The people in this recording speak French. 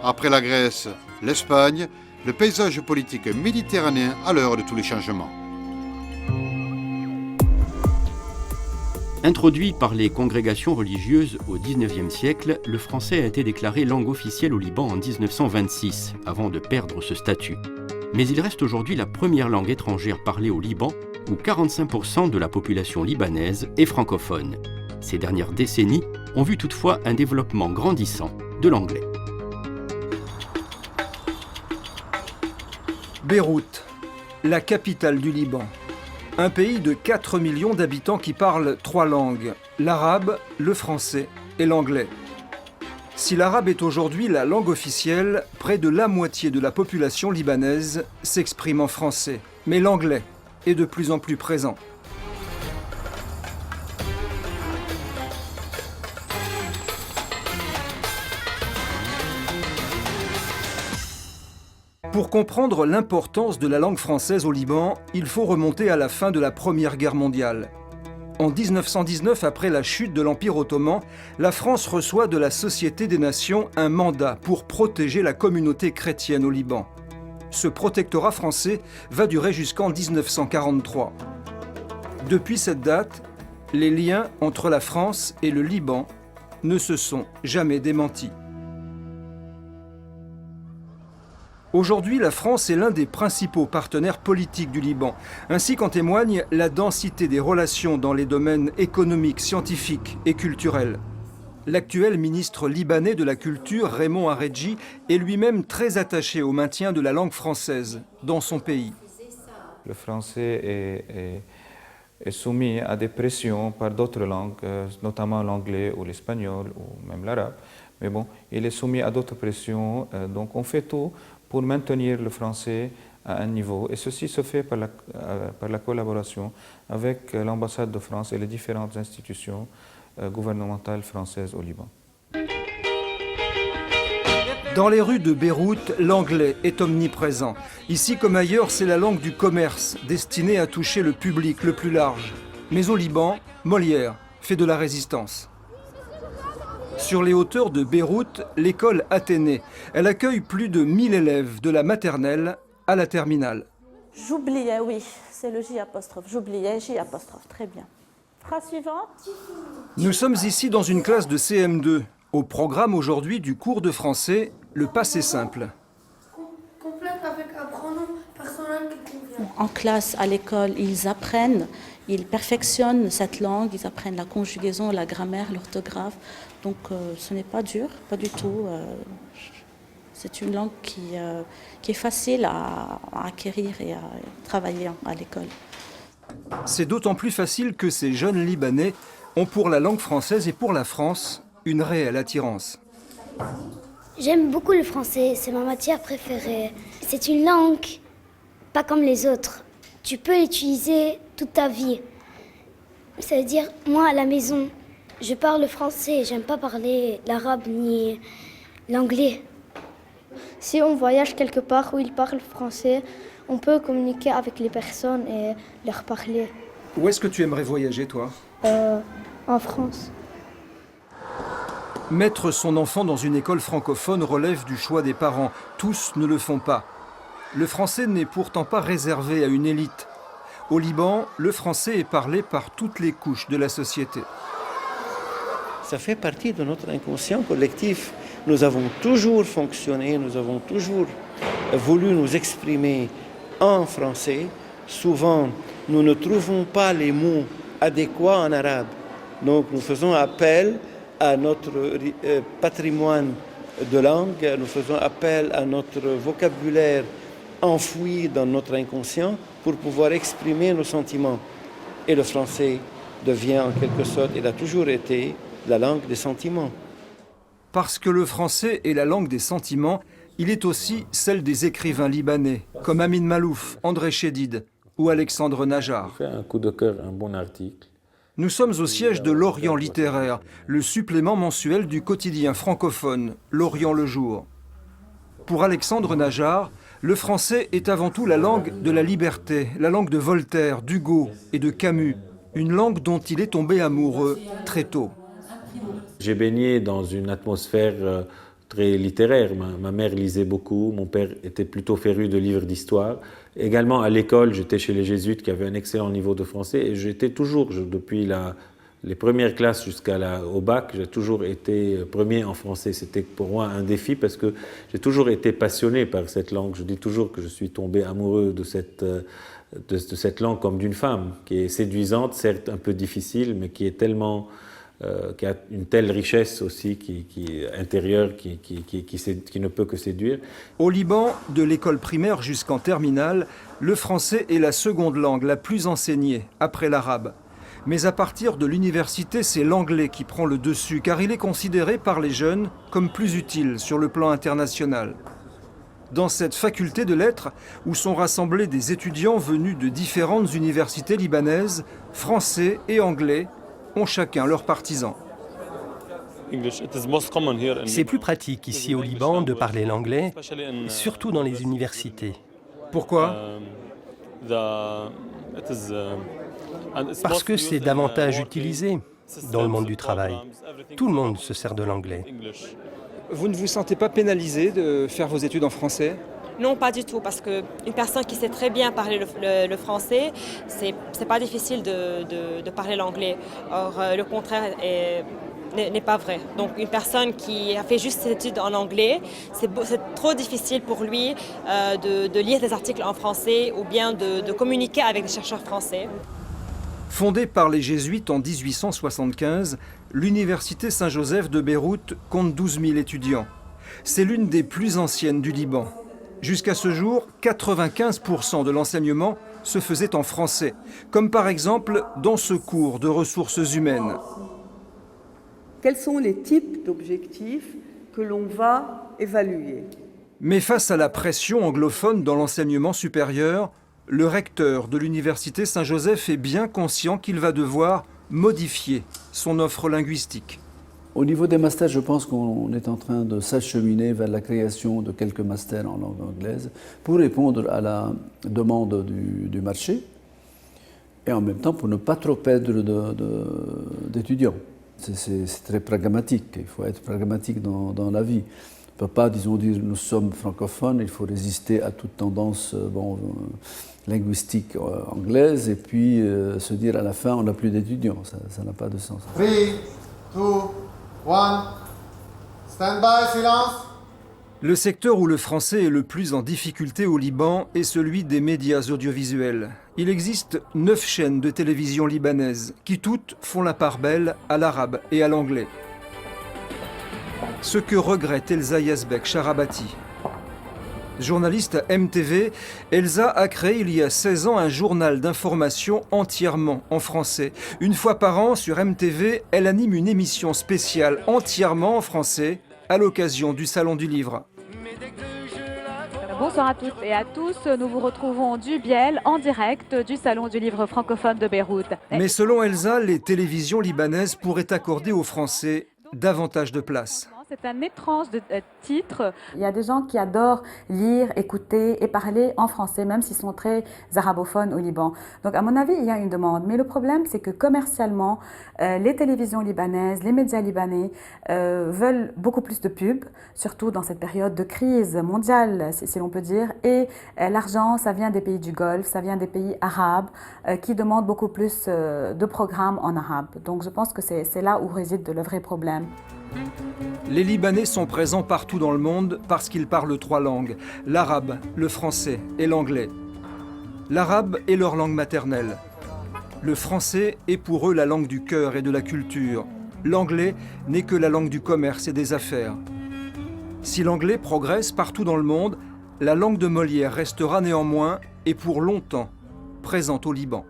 Après la Grèce, l'Espagne, le paysage politique méditerranéen à l'heure de tous les changements. Introduit par les congrégations religieuses au XIXe siècle, le français a été déclaré langue officielle au Liban en 1926, avant de perdre ce statut. Mais il reste aujourd'hui la première langue étrangère parlée au Liban, où 45% de la population libanaise est francophone. Ces dernières décennies ont vu toutefois un développement grandissant de l'anglais. Beyrouth, la capitale du Liban. Un pays de 4 millions d'habitants qui parlent 3 langues, l'arabe, le français et l'anglais. Si l'arabe est aujourd'hui la langue officielle, près de la moitié de la population libanaise s'exprime en français. Mais l'anglais est de plus en plus présent. Pour comprendre l'importance de la langue française au Liban, il faut remonter à la fin de la Première Guerre mondiale. En 1919, après la chute de l'Empire ottoman, la France reçoit de la Société des Nations un mandat pour protéger la communauté chrétienne au Liban. Ce protectorat français va durer jusqu'en 1943. Depuis cette date, les liens entre la France et le Liban ne se sont jamais démentis. Aujourd'hui, la France est l'un des principaux partenaires politiques du Liban, ainsi qu'en témoigne la densité des relations dans les domaines économiques, scientifiques et culturels. L'actuel ministre libanais de la Culture, Raymond Aredji, est lui-même très attaché au maintien de la langue française dans son pays. Le français est soumis à des pressions par d'autres langues, notamment l'anglais ou l'espagnol ou même l'arabe. Mais bon, il est soumis à d'autres pressions, donc on fait tout pour maintenir le français à un niveau. Et ceci se fait par la collaboration avec l'ambassade de France et les différentes institutions gouvernementales françaises au Liban. Dans les rues de Beyrouth, l'anglais est omniprésent. Ici comme ailleurs, c'est la langue du commerce, destinée à toucher le public le plus large. Mais au Liban, Molière fait de la résistance. Sur les hauteurs de Beyrouth, l'école Athénée. Elle accueille plus de 1000 élèves de la maternelle à la terminale. J'oubliais, oui, c'est le J apostrophe. J'oubliais, J apostrophe, très bien. Phrase suivante. Nous sommes ici dans une classe de CM2. Au programme aujourd'hui du cours de français, le passé simple. Complète avec un pronom personnel qui convient. En classe, à l'école, ils apprennent, ils perfectionnent cette langue, ils apprennent la conjugaison, la grammaire, l'orthographe. Donc ce n'est pas dur, pas du tout. C'est une langue qui est facile à acquérir et à travailler à l'école. C'est d'autant plus facile que ces jeunes Libanais ont pour la langue française et pour la France une réelle attirance. J'aime beaucoup le français, c'est ma matière préférée. C'est une langue pas comme les autres. Tu peux l'utiliser toute ta vie. Ça veut dire, moi à la maison, je parle français, j'aime pas parler l'arabe ni l'anglais. Si on voyage quelque part où ils parlent français, on peut communiquer avec les personnes et leur parler. Où est-ce que tu aimerais voyager, toi ? En France. Mettre son enfant dans une école francophone relève du choix des parents. Tous ne le font pas. Le français n'est pourtant pas réservé à une élite. Au Liban, le français est parlé par toutes les couches de la société. Ça fait partie de notre inconscient collectif. Nous avons toujours fonctionné, nous avons toujours voulu nous exprimer en français. Souvent, nous ne trouvons pas les mots adéquats en arabe. Donc, nous faisons appel à notre patrimoine de langue, nous faisons appel à notre vocabulaire enfoui dans notre inconscient pour pouvoir exprimer nos sentiments. Et le français devient en quelque sorte, il a toujours été, la langue des sentiments. Parce que le français est la langue des sentiments, il est aussi celle des écrivains libanais, comme Amin Malouf, André Chédid ou Alexandre Najar. Fait un coup de cœur, un bon article. Nous sommes au siège de l'Orient littéraire, le supplément mensuel du quotidien francophone, l'Orient le jour. Pour Alexandre Najar, le français est avant tout la langue de la liberté, la langue de Voltaire, d'Hugo et de Camus, une langue dont il est tombé amoureux très tôt. J'ai baigné dans une atmosphère très littéraire. Ma mère lisait beaucoup, mon père était plutôt féru de livres d'histoire. Également à l'école, j'étais chez les jésuites qui avaient un excellent niveau de français et j'étais toujours, depuis les premières classes jusqu'au bac, j'ai toujours été premier en français. C'était pour moi un défi parce que j'ai toujours été passionné par cette langue. Je dis toujours que je suis tombé amoureux de cette langue comme d'une femme, qui est séduisante, certes un peu difficile, mais qui est tellement... qui a une telle richesse aussi intérieure qui ne peut que séduire. Au Liban, de l'école primaire jusqu'en terminale, le français est la seconde langue la plus enseignée, après l'arabe. Mais à partir de l'université, c'est l'anglais qui prend le dessus, car il est considéré par les jeunes comme plus utile sur le plan international. Dans cette faculté de lettres, où sont rassemblés des étudiants venus de différentes universités libanaises, français et anglais ont chacun leurs partisans. C'est plus pratique ici au Liban de parler l'anglais, surtout dans les universités. Pourquoi ? Parce que c'est davantage utilisé dans le monde du travail. Tout le monde se sert de l'anglais. Vous ne vous sentez pas pénalisé de faire vos études en français ? Non, pas du tout, parce qu'une personne qui sait très bien parler le français, c'est pas difficile de parler l'anglais. Or, le contraire n'est pas vrai. Donc, une personne qui a fait juste ses études en anglais, c'est trop difficile pour lui de lire des articles en français ou bien de communiquer avec des chercheurs français. Fondée par les jésuites en 1875, l'université Saint-Joseph de Beyrouth compte 12 000 étudiants. C'est l'une des plus anciennes du Liban. Jusqu'à ce jour, 95% de l'enseignement se faisait en français, comme par exemple dans ce cours de ressources humaines. Quels sont les types d'objectifs que l'on va évaluer ? Mais face à la pression anglophone dans l'enseignement supérieur, le recteur de l'université Saint-Joseph est bien conscient qu'il va devoir modifier son offre linguistique. Au niveau des masters, je pense qu'on est en train de s'acheminer vers la création de quelques masters en langue anglaise pour répondre à la demande du marché et en même temps pour ne pas trop perdre d'étudiants. C'est très pragmatique, il faut être pragmatique dans la vie. On ne peut pas, disons, dire nous sommes francophones, il faut résister à toute tendance linguistique anglaise et puis se dire à la fin on n'a plus d'étudiants, ça n'a pas de sens. 3, 2, 1, stand by, silence. Le secteur où le français est le plus en difficulté au Liban est celui des médias audiovisuels. Il existe 9 chaînes de télévision libanaises qui toutes font la part belle à l'arabe et à l'anglais. Ce que regrette Elsa Yazbek Sharabati. Journaliste à MTV, Elsa a créé il y a 16 ans un journal d'information entièrement en français. Une fois par an sur MTV, elle anime une émission spéciale entièrement en français à l'occasion du Salon du Livre. Bonsoir à toutes et à tous, nous vous retrouvons du Biel en direct du Salon du Livre francophone de Beyrouth. Mais selon Elsa, les télévisions libanaises pourraient accorder aux Français davantage de place. C'est un étrange titre. Il y a des gens qui adorent lire, écouter et parler en français, même s'ils sont très arabophones au Liban. Donc à mon avis, il y a une demande. Mais le problème, c'est que commercialement, les télévisions libanaises, les médias libanais veulent beaucoup plus de pubs, surtout dans cette période de crise mondiale, si l'on peut dire. Et l'argent, ça vient des pays du Golfe, ça vient des pays arabes qui demandent beaucoup plus de programmes en arabe. Donc je pense que c'est là où réside le vrai problème. Les Libanais sont présents partout dans le monde parce qu'ils parlent 3 langues, l'arabe, le français et l'anglais. L'arabe est leur langue maternelle. Le français est pour eux la langue du cœur et de la culture. L'anglais n'est que la langue du commerce et des affaires. Si l'anglais progresse partout dans le monde, la langue de Molière restera néanmoins et pour longtemps présente au Liban.